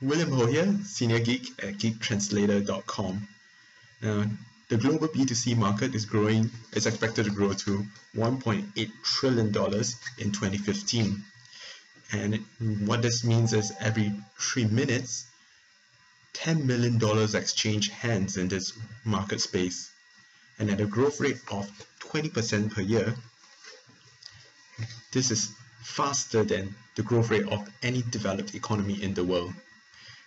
William Ho here, Senior Geek at GeekTranslator.com. Now, the global B2C market is expected to grow to $1.8 trillion in 2015. And what this means is every 3 minutes, $10 million exchange hands in this market space. And at a growth rate of 20% per year, this is faster than the growth rate of any developed economy in the world.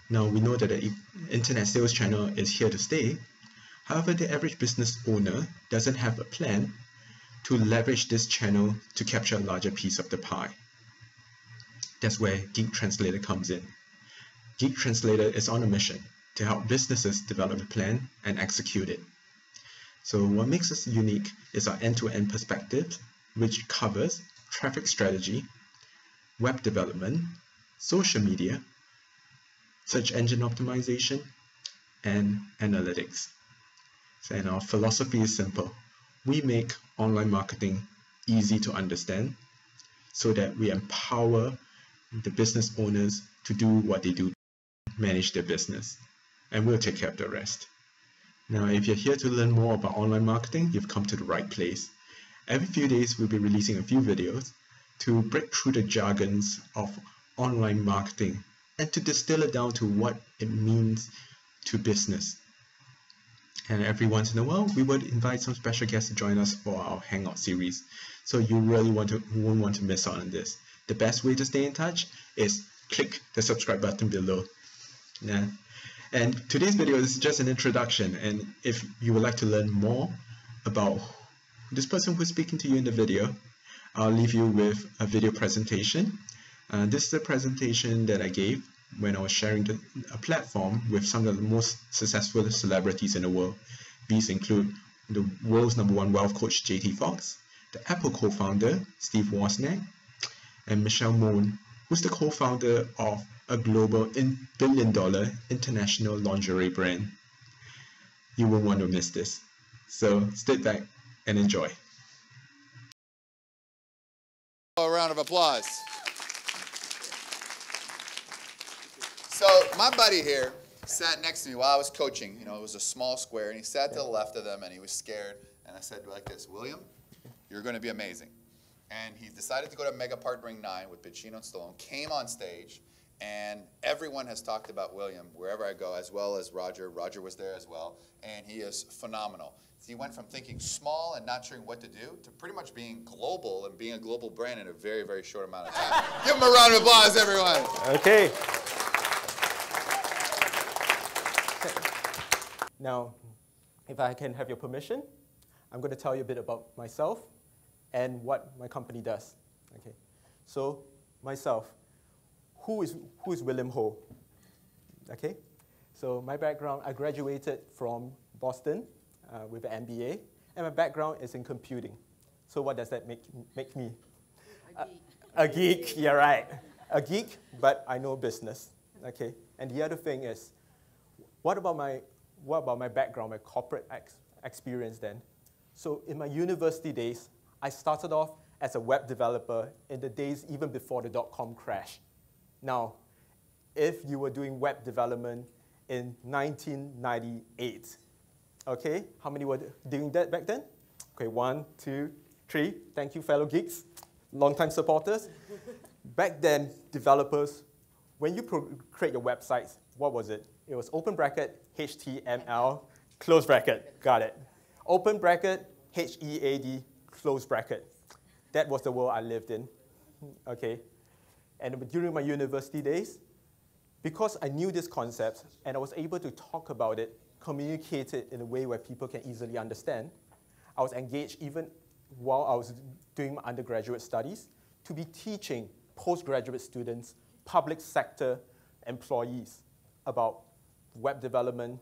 Now, we know that the internet sales channel is here to stay. However, the average business owner doesn't have a plan to leverage this channel to capture a larger piece of the pie. That's where Geek Translator comes in. Geek Translator is on a mission to help businesses develop a plan and execute it. So what makes us unique is our end-to-end perspective, which covers traffic strategy, web development, social media, search engine optimization, and analytics. And our philosophy is simple. We make online marketing easy to understand so that we empower the business owners to do what they do, manage their business, and we'll take care of the rest. Now, if you're here to learn more about online marketing, you've come to the right place. Every few days, we'll be releasing a few videos to break through the jargons of online marketing and to distill it down to what it means to business. And every once in a while, we would invite some special guests to join us for our Hangout series. So you really won't want to miss out on this. The best way to stay in touch is click the subscribe button below. Yeah. And today's video is just an introduction. And if you would like to learn more about this person who's speaking to you in the video, I'll leave you with a video presentation. This is a presentation that I gave when I was sharing a platform with some of the most successful celebrities in the world. These include the world's #1 wealth coach, JT Fox, the Apple co-founder, Steve Wozniak, and Michelle Moon, who's the co-founder of a global billion-dollar international lingerie brand. You won't want to miss this. So sit back and enjoy. A round of applause. So my buddy here sat next to me while I was coaching. You know, it was a small square, and he sat to the left of them, and he was scared. And I said like this, William, you're going to be amazing. And he decided to go to Mega Partnering 9 with Pacino and Stallone, came on stage, and everyone has talked about William wherever I go, as well as Roger. Roger was there as well, and he is phenomenal. So he went from thinking small and not sure what to do to pretty much being global and being a global brand in a very, very short amount of time. Give him a round of applause, everyone. Okay. Now, if I can have your permission, I'm going to tell you a bit about myself and what my company does. Okay. So, myself, who is William Ho? Okay. So my background, I graduated from Boston with an MBA, and my background is in computing. So what does that make me? A geek. Yeah, right. A geek, but I know business. Okay. And the other thing is, what about my background, my corporate experience then? So in my university days, I started off as a web developer in the days even before the .com crash. Now, if you were doing web development in 1998, okay, how many were doing that back then? Okay, 1, 2, 3. Thank you, fellow geeks, long-time supporters. Back then, developers, when you create your websites, what was it? It was open bracket, HTML, close bracket, got it. Open bracket, HEAD, close bracket. That was the world I lived in, okay? And during my university days, because I knew this concept and I was able to talk about it, communicate it in a way where people can easily understand, I was engaged even while I was doing my undergraduate studies to be teaching postgraduate students, public sector employees about web development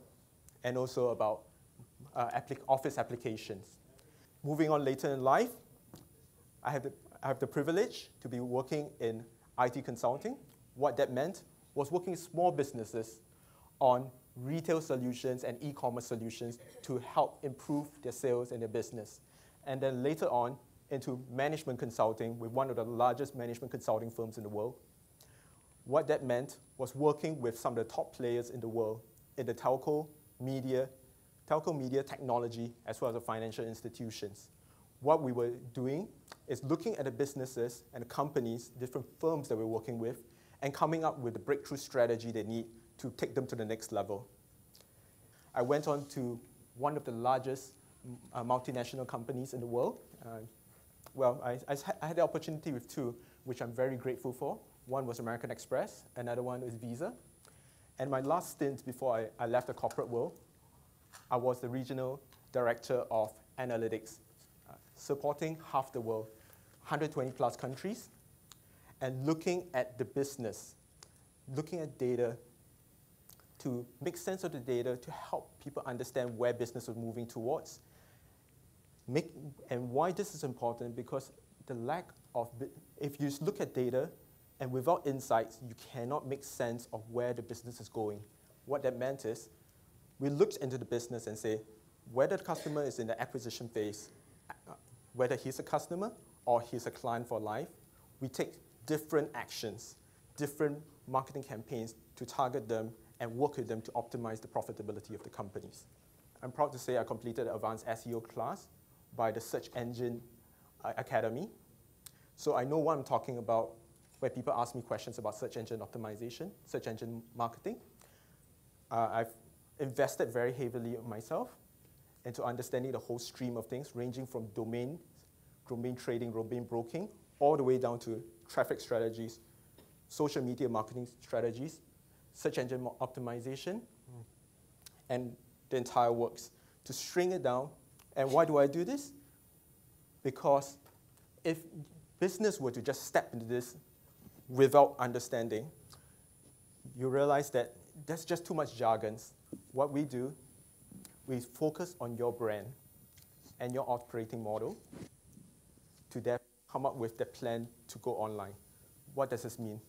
and also about office applications. Moving on later in life, I have the privilege to be working in IT consulting. What that meant was working with small businesses on retail solutions and e-commerce solutions to help improve their sales and their business. And then later on into management consulting with one of the largest management consulting firms in the world, What that meant was working with some of the top players in the world in the telco, media, technology, as well as the financial institutions. What we were doing is looking at the businesses and the companies, different firms that we're working with, and coming up with the breakthrough strategy they need to take them to the next level. I went on to one of the largest multinational companies in the world. I had the opportunity with two, which I'm very grateful for. One was American Express, another one was Visa. And my last stint before I left the corporate world, I was the regional director of analytics, supporting half the world, 120 plus countries, and looking at the business, looking at data to make sense of the data to help people understand where business was moving towards. And why this is important, because the lack of, if you look at data and without insights, you cannot make sense of where the business is going. What that meant is, we looked into the business and say, whether the customer is in the acquisition phase, whether he's a customer or he's a client for life, we take different actions, different marketing campaigns to target them and work with them to optimize the profitability of the companies. I'm proud to say I completed an advanced SEO class by the Search Engine Academy. So I know what I'm talking about when people ask me questions about search engine optimization, search engine marketing. I've invested very heavily myself into understanding the whole stream of things, ranging from domain trading, domain broking, all the way down to traffic strategies, social media marketing strategies, search engine optimization, and the entire works. To string it down, and why do I do this? Because if business were to just step into this without understanding, you realize that there's just too much jargon. What we do, we focus on your brand and your operating model to then come up with the plan to go online. What does this mean?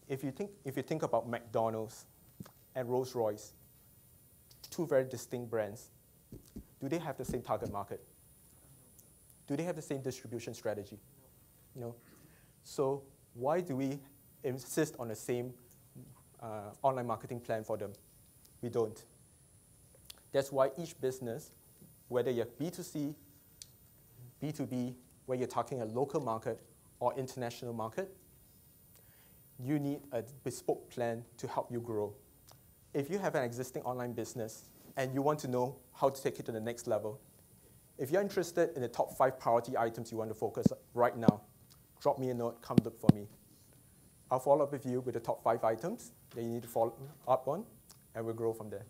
If you think about McDonald's and Rolls-Royce, two very distinct brands, do they have the same target market? Do they have the same distribution strategy? No. So why do we insist on the same online marketing plan for them? We don't. That's why each business, whether you're B2C, B2B, where you're talking a local market or international market, you need a bespoke plan to help you grow. If you have an existing online business and you want to know how to take it to the next level, if you're interested in the top 5 priority items you want to focus on right now, drop me a note, come look for me. I'll follow up with you with the top 5 items that you need to follow up on, and we'll grow from there.